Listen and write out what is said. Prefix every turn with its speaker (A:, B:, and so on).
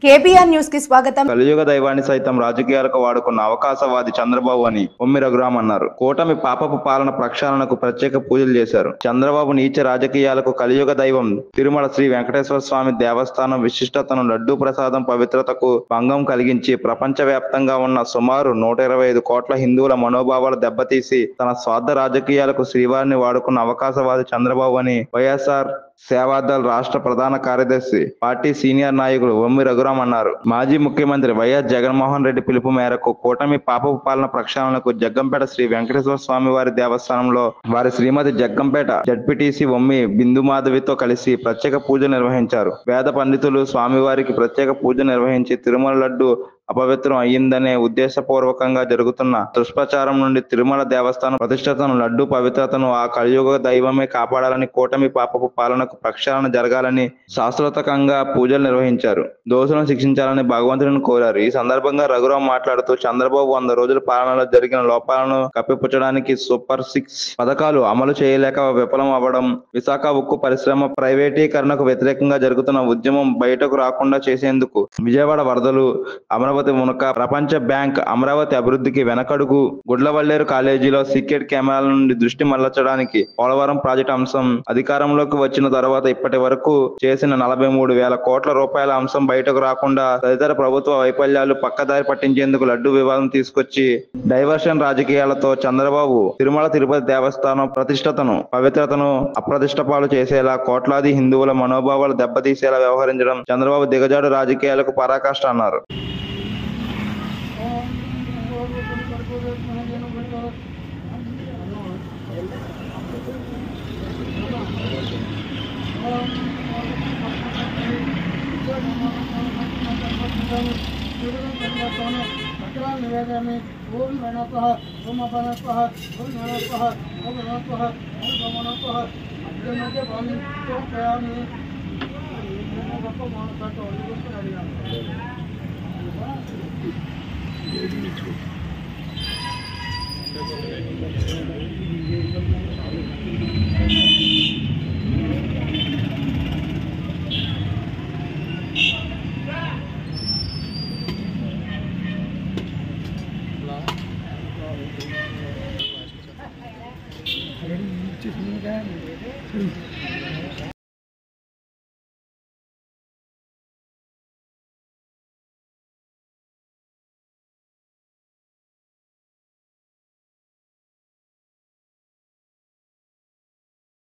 A: KBR news కి స్వాగతం.
B: కలియుగ దైవాన్ని సైతం రాజకీయాలకు వాడుకున్న అవకాశవాది చంద్రబాబు అని కొమ్మి రఘురాం అన్నారు. కూటమి పాపపు పాలన ప్రక్షాళనకు ప్రత్యేక పూజలు చేశారు. చంద్రబాబు నీచ రాజకీయాలకు కలియుగ దైవం తిరుమల శ్రీ వెంకటేశ్వర స్వామి దేవస్థానం విశిష్టతను, లడ్డూ ప్రసాదం పవిత్రతకు భంగం కలిగించి ప్రపంచ వ్యాప్తంగా ఉన్న సుమారు 125 కోట్ల హిందువుల మనోభావాలు దెబ్బతీసి తన స్వార్థ రాజకీయాలకు శ్రీవారిని వాడుకున్న అవకాశవాది చంద్రబాబు అని వైఎస్ఆర్ సేవాదళ్ రాష్ట్ర ప్రధాన కార్యదర్శి, పార్టీ సీనియర్ నాయకులు కొమ్మి రఘురాం అన్నారు. మాజీ ముఖ్యమంత్రి వైఎస్ జగన్మోహన్ రెడ్డి పిలుపు మేరకు కూటమి పాపపు పాలన ప్రక్షాళనకు జగ్గంపేట శ్రీ వెంకటేశ్వర స్వామి వారి దేవస్థానంలో వారి శ్రీమతి జగ్గంపేట జడ్పీటీసీ కొమ్మి బిందుమాధవితో కలిసి ప్రత్యేక పూజలు నిర్వహించారు. వేద పండితులు స్వామివారికి ప్రత్యేక పూజ నిర్వహించి తిరుమల లడ్డు అపవిత్రం అయ్యిందనే ఉద్దేశపూర్వకంగా జరుగుతున్న దుష్ప్రచారం నుండి తిరుమల దేవస్థానం ప్రతిష్టతను, లడ్డు పవిత్రతను ఆ కలియుగ దైవమే కాపాడాలని, కూటమి పాపపు పాలనకు ప్రక్షాళన జరగాలని శాస్త్రోక్తంగా పూజలు నిర్వహించారు. దోషులను శిక్షించాలని భగవంతుడిని కోరారు. ఈ సందర్భంగా రఘురాం మాట్లాడుతూ చంద్రబాబు 100 రోజుల పాలనలో జరిగిన లోపాలను కప్పిపుచ్చడానికి సూపర్ 6 పథకాలు అమలు చేయలేక విఫలం అవ్వడం, విశాఖ ఉక్కు పరిశ్రమ ప్రైవేటీకరణకు వ్యతిరేకంగా జరుగుతున్న ఉద్యమం బయటకు రాకుండా చేసేందుకు, విజయవాడ వరదలు, అమరావతి మునక, ప్రపంచ బ్యాంక్ అమరావతి అభివృద్ధికి వెనకడుగు, గుడ్లవల్లేరు కాలేజీలో సీక్రెట్ కెమెరాల నుండి దృష్టి మళ్లచడానికి, పోలవరం ప్రాజెక్టు అంశం అధికారంలోకి వచ్చిన తర్వాత ఇప్పటి వరకు చేసిన 43,000 కోట్ల రూపాయల అంశం బయటకు రాకుండా తదితర ప్రభుత్వ వైఫల్యాలు పక్కదారి పట్టించేందుకు లడ్డు వివాదం తీసుకొచ్చి డైవర్షన్ రాజకీయాలతో చంద్రబాబు తిరుమల తిరుపతి దేవస్థానం ప్రతిష్టతను, పవిత్రతను అప్రతిష్టపాలు చేసేలా, కోట్లాది హిందువుల మనోభావాలు దెబ్బతీసేలా వ్యవహరించడం చంద్రబాబు దిగజాడు రాజకీయాలకు పరాకాష్ట అన్నారు.
C: నివేదయామి. ఓం గణపః ఓం అపనపః ఓం గణపః ఓం గణపః ఓం గమనపః అగ్నిమధ్య భామి ఓం ప్రయామి గొప్ప మానసతో అడిగాను.